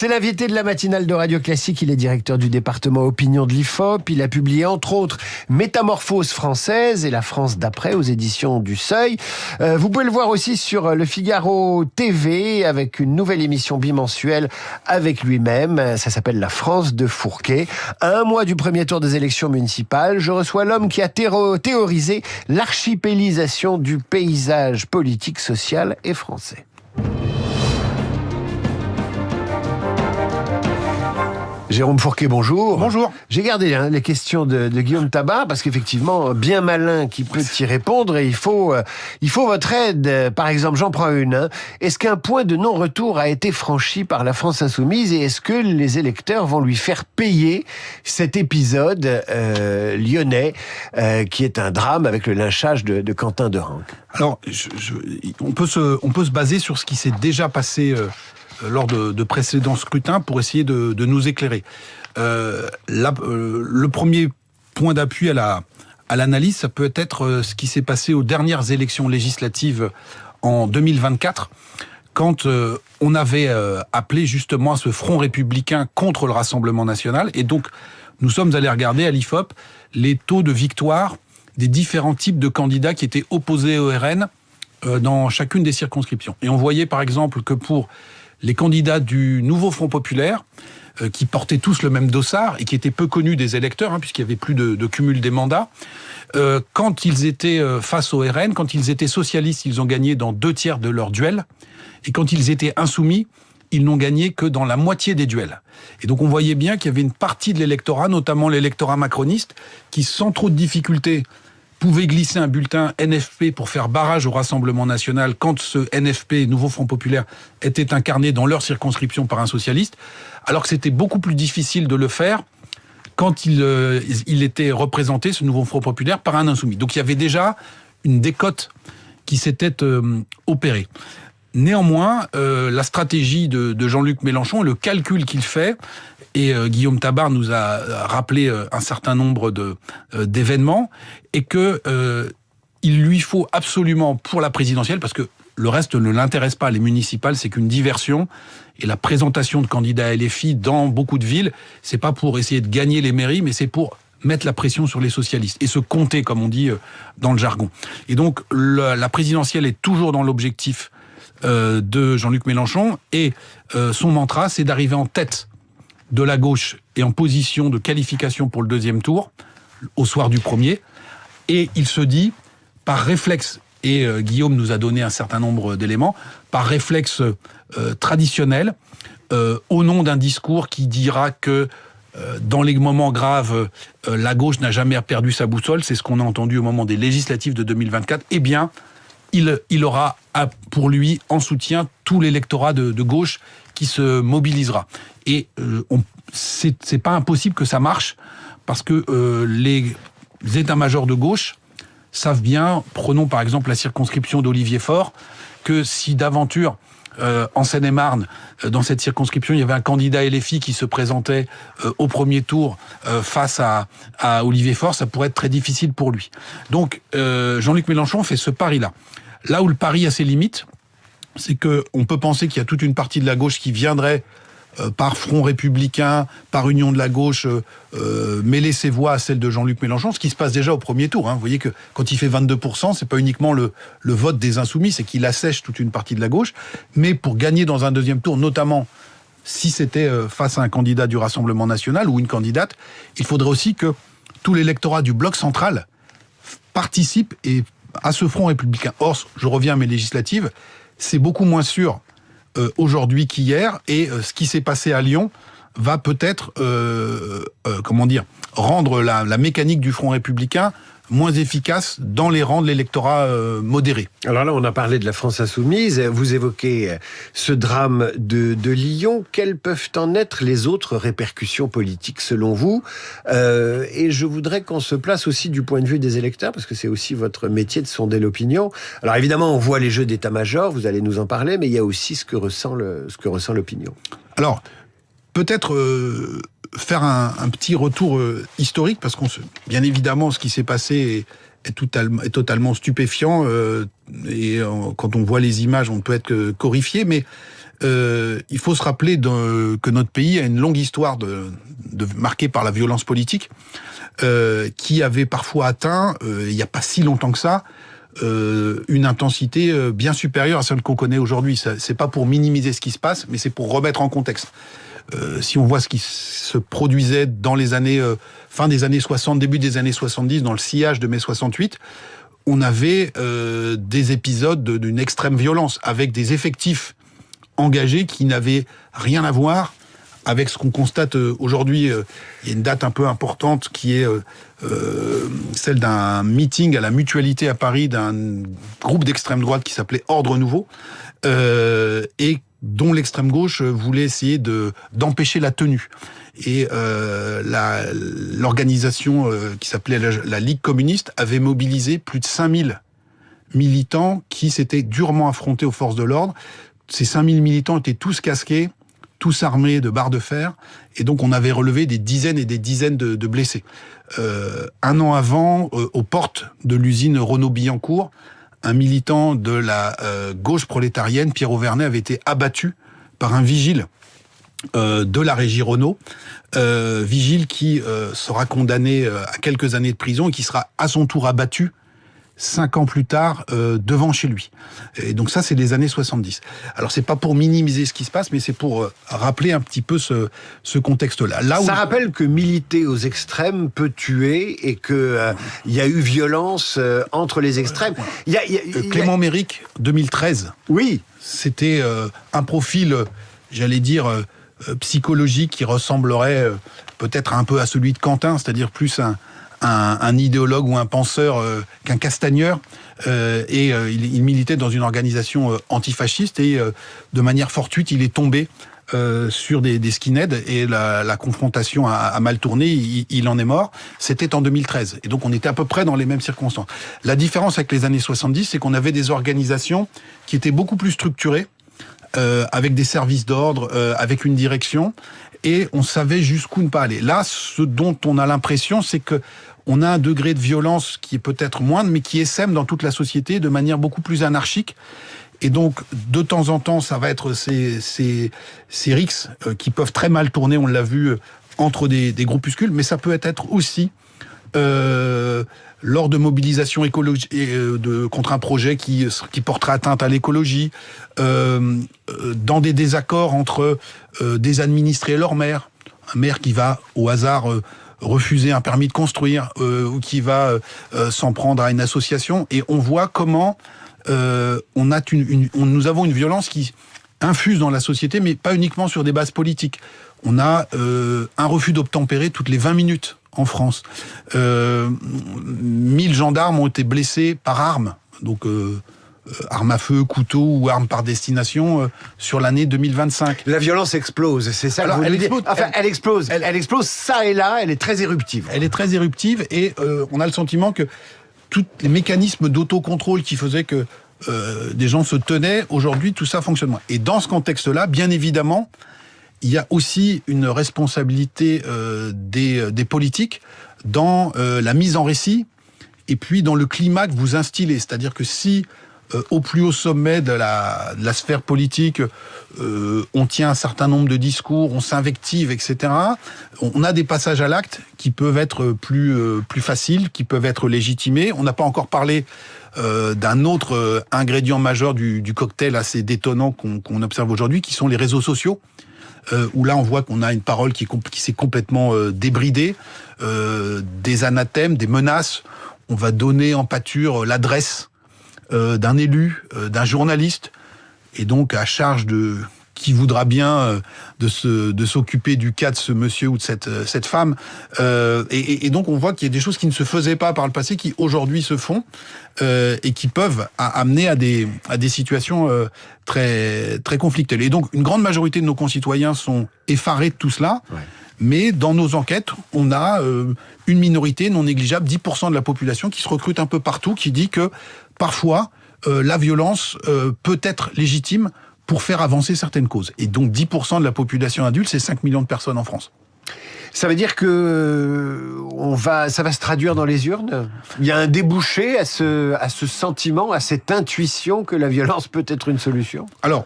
C'est l'invité de la matinale de Radio Classique. Il est directeur du département opinion de l'IFOP. Il a publié entre autres Métamorphose française et La France d'après aux éditions du Seuil. Vous pouvez le voir aussi sur Le Figaro TV avec une nouvelle émission bimensuelle avec lui-même. Ça s'appelle La France de Fourquet. À un mois du premier tour des élections municipales, je reçois l'homme qui a théorisé l'archipélisation du paysage politique, social et français. Jérôme Fourquet, bonjour. Bonjour. J'ai gardé les questions de Guillaume Tabar parce qu'effectivement, bien malin qui peut y répondre et il faut votre aide. Par exemple, j'en prends une. Est-ce qu'un point de non-retour a été franchi par la France insoumise et est-ce que les électeurs vont lui faire payer cet épisode lyonnais qui est un drame avec le lynchage de Quentin de Renques? Alors, on peut se baser sur ce qui s'est déjà passé lors de précédents scrutins pour essayer de nous éclairer. Le premier point d'appui à l'analyse, ça peut être ce qui s'est passé aux dernières élections législatives en 2024, quand on avait appelé justement à ce front républicain contre le Rassemblement national. Et donc, nous sommes allés regarder à l'IFOP les taux de victoire des différents types de candidats qui étaient opposés au RN dans chacune des circonscriptions. Et on voyait par exemple que pour les candidats du nouveau Front populaire, qui portaient tous le même dossard et qui étaient peu connus des électeurs, puisqu'il y avait plus de cumul des mandats, quand ils étaient face au RN, quand ils étaient socialistes, ils ont gagné dans 2/3 de leurs duels, et quand ils étaient insoumis, ils n'ont gagné que dans la moitié des duels. Et donc on voyait bien qu'il y avait une partie de l'électorat, notamment l'électorat macroniste, qui sans trop de difficultés pouvait glisser un bulletin NFP pour faire barrage au Rassemblement national quand ce NFP, Nouveau Front populaire, était incarné dans leur circonscription par un socialiste, alors que c'était beaucoup plus difficile de le faire quand il était représenté, ce Nouveau Front populaire, par un insoumis. Donc il y avait déjà une décote qui s'était opérée. Néanmoins, la stratégie de Jean-Luc Mélenchon, le calcul qu'il fait, et Guillaume Tabar nous a rappelé un certain nombre d'événements, et que il lui faut absolument pour la présidentielle, parce que le reste ne l'intéresse pas, les municipales, c'est qu'une diversion, et la présentation de candidats LFI dans beaucoup de villes, c'est pas pour essayer de gagner les mairies, mais c'est pour mettre la pression sur les socialistes, et se compter, comme on dit dans le jargon. Et donc, la présidentielle est toujours dans l'objectif de Jean-Luc Mélenchon, et son mantra, c'est d'arriver en tête de la gauche et en position de qualification pour le deuxième tour, au soir du premier, et il se dit, par réflexe, et Guillaume nous a donné un certain nombre d'éléments, par réflexe traditionnel, au nom d'un discours qui dira que dans les moments graves, la gauche n'a jamais perdu sa boussole, c'est ce qu'on a entendu au moment des législatives de 2024, eh bien, il aura pour lui en soutien tout l'électorat de gauche qui se mobilisera. Et c'est pas impossible que ça marche, parce que les états-majors de gauche savent bien, prenons par exemple la circonscription d'Olivier Faure, que si d'aventure, en Seine-et-Marne, dans cette circonscription, il y avait un candidat LFI qui se présentait au premier tour face à Olivier Faure, ça pourrait être très difficile pour lui. Donc Jean-Luc Mélenchon fait ce pari-là. Là où le pari a ses limites, c'est qu'on peut penser qu'il y a toute une partie de la gauche qui viendrait par Front républicain, par Union de la gauche, mêler ses voix à celles de Jean-Luc Mélenchon, ce qui se passe déjà au premier tour. Vous voyez que quand il fait 22%, c'est pas uniquement le vote des insoumis, c'est qu'il assèche toute une partie de la gauche. Mais pour gagner dans un deuxième tour, notamment si c'était face à un candidat du Rassemblement national ou une candidate, il faudrait aussi que tout l'électorat du bloc central participe à ce Front républicain. Or, je reviens à mes législatives, c'est beaucoup moins sûr aujourd'hui qu'hier, et ce qui s'est passé à Lyon va peut-être, rendre la mécanique du Front républicain moins efficace dans les rangs de l'électorat modéré. Alors là, on a parlé de la France insoumise, vous évoquez ce drame de Lyon. Quelles peuvent en être les autres répercussions politiques selon vous? Et je voudrais qu'on se place aussi du point de vue des électeurs, parce que c'est aussi votre métier de sonder l'opinion. Alors évidemment, on voit les jeux d'état-major, vous allez nous en parler, mais il y a aussi ce que ressent l'opinion. Alors, peut-être faire un petit retour historique, parce bien évidemment, ce qui s'est passé est totalement stupéfiant, et quand on voit les images, on ne peut être que horrifié, mais il faut se rappeler que notre pays a une longue histoire marquée par la violence politique, qui avait parfois atteint, il n'y a pas si longtemps que ça, une intensité bien supérieure à celle qu'on connaît aujourd'hui. C'est pas pour minimiser ce qui se passe, mais c'est pour remettre en contexte. Si on voit ce qui se produisait dans les années fin des années 60, début des années 70, dans le sillage de mai 68, on avait des épisodes d'une extrême violence, avec des effectifs engagés qui n'avaient rien à voir avec ce qu'on constate aujourd'hui. Il y a une date un peu importante qui est celle d'un meeting à la Mutualité à Paris d'un groupe d'extrême droite qui s'appelait Ordre Nouveau, et dont l'extrême gauche voulait essayer d'empêcher la tenue. Et l'organisation qui s'appelait la Ligue communiste avait mobilisé plus de 5000 militants qui s'étaient durement affrontés aux forces de l'ordre. Ces 5000 militants étaient tous casqués, tous armés de barres de fer, et donc on avait relevé des dizaines et des dizaines de blessés. Un an avant, aux portes de l'usine Renault-Billancourt, un militant de la gauche prolétarienne, Pierre Auvernay, avait été abattu par un vigile de la régie Renault, vigile qui sera condamné à quelques années de prison et qui sera à son tour abattu 5 ans plus tard devant chez lui. Et donc ça, c'est les années 70. Alors c'est pas pour minimiser ce qui se passe, mais c'est pour rappeler un petit peu ce contexte-là. Ça rappelle que militer aux extrêmes peut tuer et que il y a eu violence entre les extrêmes. Clément Méric, 2013. Oui. C'était un profil, j'allais dire, psychologique qui ressemblerait peut-être un peu à celui de Quentin, c'est-à-dire plus un idéologue ou un penseur qu'un castagneur, et il militait dans une organisation antifasciste, et de manière fortuite il est tombé sur des skinheads, et la confrontation a mal tourné, il en est mort. C'était en 2013, et donc on était à peu près dans les mêmes circonstances. La différence avec les années 70, c'est qu'on avait des organisations qui étaient beaucoup plus structurées, avec des services d'ordre, avec une direction, et on savait jusqu'où ne pas aller. Là, ce dont on a l'impression, c'est que on a un degré de violence qui est peut-être moindre, mais qui essaime dans toute la société de manière beaucoup plus anarchique. Et donc, de temps en temps, ça va être ces rixes qui peuvent très mal tourner, on l'a vu, entre des groupuscules, mais ça peut être aussi lors de mobilisation écologique, contre un projet qui porterait atteinte à l'écologie, dans des désaccords entre des administrés et leur maire, un maire qui va au hasard refuser un permis de construire, ou qui va s'en prendre à une association, et on voit comment nous avons une violence qui infuse dans la société, mais pas uniquement sur des bases politiques. On a un refus d'obtempérer toutes les 20 minutes en France. 1000 gendarmes ont été blessés par arme, donc arme à feu, couteau ou arme par destination, sur l'année 2025. La violence explose, c'est ça que vous voulez dire. Enfin, elle explose. Elle explose ça et là, elle est très éruptive. Elle est très éruptive, et on a le sentiment que tous les mécanismes d'autocontrôle qui faisaient que des gens se tenaient, aujourd'hui, tout ça fonctionne moins. Et dans ce contexte-là, bien évidemment, il y a aussi une responsabilité des politiques dans la mise en récit, et puis dans le climat que vous instillez. C'est-à-dire que si, au plus haut sommet de la sphère politique, on tient un certain nombre de discours, on s'invective, etc., on a des passages à l'acte qui peuvent être plus faciles, qui peuvent être légitimés. On n'a pas encore parlé d'un autre ingrédient majeur du cocktail assez détonnant qu'on observe aujourd'hui, qui sont les réseaux sociaux, où là on voit qu'on a une parole qui s'est complètement débridée, des anathèmes, des menaces. On va donner en pâture l'adresse d'un élu, d'un journaliste, et donc à charge de qui voudra bien de s'occuper du cas de ce monsieur ou de cette femme. Et donc on voit qu'il y a des choses qui ne se faisaient pas par le passé, qui aujourd'hui se font, et qui peuvent amener à des situations très, très conflictuelles. Et donc une grande majorité de nos concitoyens sont effarés de tout cela. Ouais. Mais dans nos enquêtes, on a une minorité non négligeable, 10% de la population, qui se recrute un peu partout, qui dit que parfois la violence peut être légitime pour faire avancer certaines causes. Et donc 10% de la population adulte, c'est 5 millions de personnes en France. Ça veut dire que ça va se traduire dans les urnes ? Il y a un débouché à ce sentiment, à cette intuition que la violence peut être une solution ? Alors,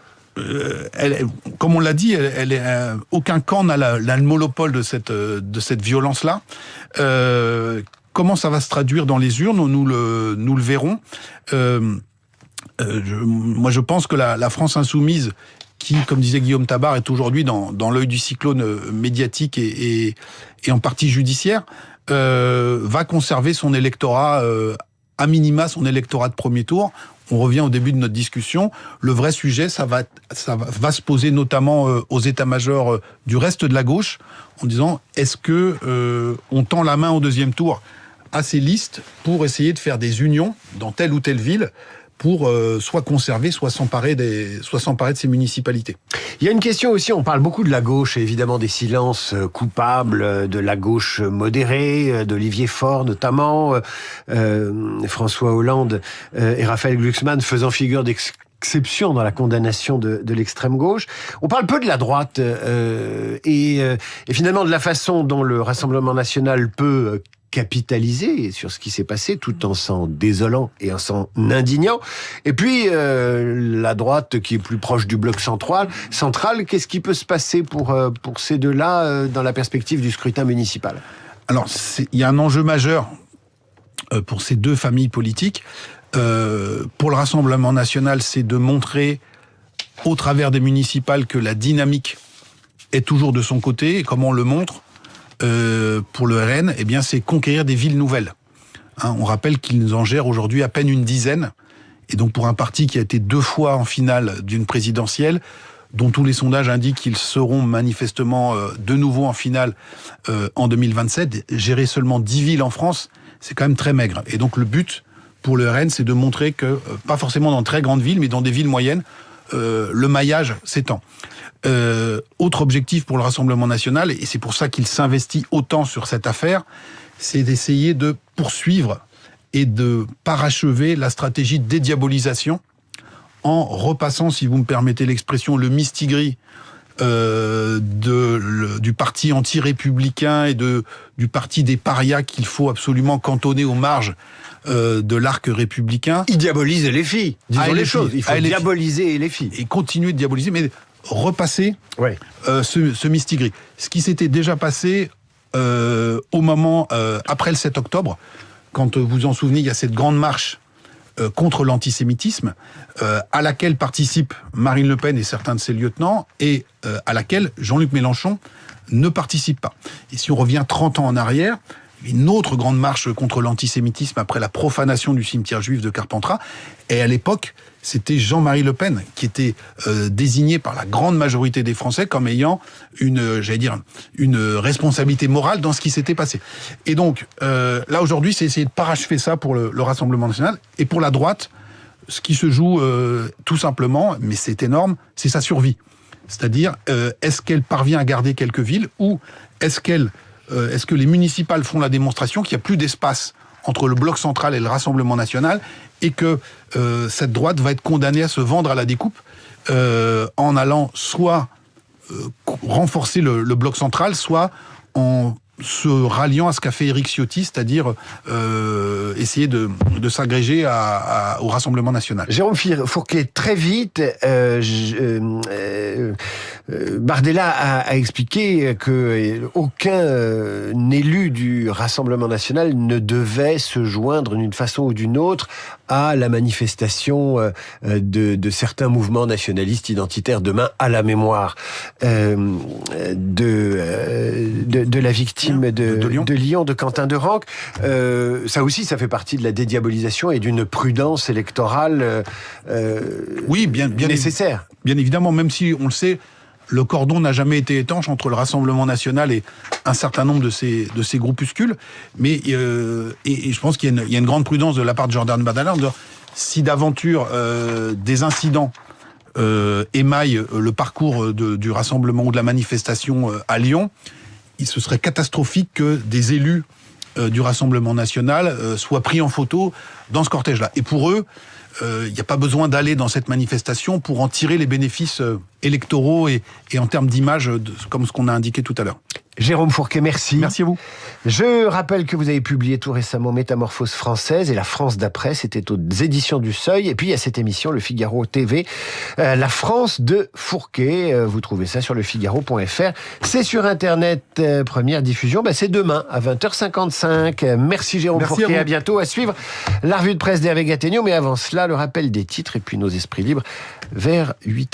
comme on l'a dit, aucun camp n'a le monopole de cette violence-là. Comment ça va se traduire dans les urnes, nous le verrons. Moi, je pense que la France insoumise, qui, comme disait Guillaume Tabar, est aujourd'hui dans l'œil du cyclone médiatique et en partie judiciaire, va conserver son électorat, à minima son électorat de premier tour. On revient au début de notre discussion. Le vrai sujet, ça va se poser notamment aux états-majors du reste de la gauche, en disant est-ce que on tend la main au deuxième tour à ces listes pour essayer de faire des unions dans telle ou telle ville pour soit conserver, soit s'emparer de ces municipalités. Il y a une question aussi, on parle beaucoup de la gauche, et évidemment des silences coupables, de la gauche modérée, d'Olivier Faure notamment, François Hollande et Raphaël Glucksmann faisant figure d'exception dans la condamnation de l'extrême gauche. On parle peu de la droite et finalement de la façon dont le Rassemblement national peut capitaliser sur ce qui s'est passé tout en s'en désolant et en s'en indignant. Et puis, la droite qui est plus proche du bloc central, qu'est-ce qui peut se passer pour ces deux-là dans la perspective du scrutin municipal ? Alors, il y a un enjeu majeur pour ces deux familles politiques. Pour le Rassemblement national, c'est de montrer au travers des municipales que la dynamique est toujours de son côté. Et comment on le montre ? Pour le RN, eh bien, c'est conquérir des villes nouvelles. On rappelle qu'ils en gèrent aujourd'hui à peine une dizaine. Et donc, pour un parti qui a été 2 fois en finale d'une présidentielle, dont tous les sondages indiquent qu'ils seront manifestement de nouveau en finale en 2027, gérer seulement 10 villes en France, c'est quand même très maigre. Et donc, le but pour le RN, c'est de montrer que, pas forcément dans de très grandes villes, mais dans des villes moyennes, le maillage s'étend. Autre objectif pour le Rassemblement national, et c'est pour ça qu'il s'investit autant sur cette affaire, c'est d'essayer de poursuivre et de parachever la stratégie de dédiabolisation en repassant, si vous me permettez l'expression, le mistigris du parti anti-républicain et du parti des parias qu'il faut absolument cantonner aux marges de l'arc républicain. Il diabolise les filles, disons les choses. Il faut diaboliser les filles. Et continuer de diaboliser, mais repasser ce mistigris. Ce qui s'était déjà passé au moment, après le 7 octobre, quand vous vous en souvenez, il y a cette grande marche contre l'antisémitisme, à laquelle participent Marine Le Pen et certains de ses lieutenants, et à laquelle Jean-Luc Mélenchon ne participe pas. Et si on revient 30 ans en arrière, une autre grande marche contre l'antisémitisme après la profanation du cimetière juif de Carpentras, et à l'époque, c'était Jean-Marie Le Pen qui était désigné par la grande majorité des Français comme ayant une responsabilité morale dans ce qui s'était passé. Et donc, là aujourd'hui, c'est essayer de parachever ça pour le Rassemblement national. Et pour la droite, ce qui se joue tout simplement, mais c'est énorme, c'est sa survie. C'est-à-dire, est-ce qu'elle parvient à garder quelques villes, ou est-ce que les municipales font la démonstration qu'il n'y a plus d'espace entre le bloc central et le Rassemblement national, et que cette droite va être condamnée à se vendre à la découpe en allant soit renforcer le bloc central, soit en se ralliant à ce qu'a fait Éric Ciotti, c'est-à-dire essayer de s'agréger au Rassemblement national. Jérôme Fourquet, très vite, Bardella a expliqué que aucun élu du Rassemblement national ne devait se joindre d'une façon ou d'une autre à la manifestation de certains mouvements nationalistes identitaires demain à la mémoire de la victime de Lyon, de Quentin Derenque. Ça aussi, ça fait partie de la dédiabolisation et d'une prudence électorale oui, bien nécessaire. Bien évidemment, même si on le sait, le cordon n'a jamais été étanche entre le Rassemblement national et un certain nombre de ces groupuscules. Mais et je pense qu'il y a une grande prudence de la part de Jordan Bardella. Si d'aventure des incidents émaillent le parcours du rassemblement ou de la manifestation à Lyon, ce serait catastrophique que des élus du Rassemblement national soient pris en photo dans ce cortège-là. Et pour eux, il n'y a pas besoin d'aller dans cette manifestation pour en tirer les bénéfices électoraux et en termes d'image, comme ce qu'on a indiqué tout à l'heure. Jérôme Fourquet, merci. Merci à vous. Je rappelle que vous avez publié tout récemment Métamorphose française et La France d'après, c'était aux éditions du Seuil. Et puis il y a cette émission, Le Figaro TV, La France de Fourquet. Vous trouvez ça sur lefigaro.fr. C'est sur Internet, première diffusion. C'est demain à 20h55. Merci Jérôme Fourquet, à bientôt. À suivre la revue de presse d'Hervé Gattegno. Mais avant cela, le rappel des titres et puis nos esprits libres vers 8h.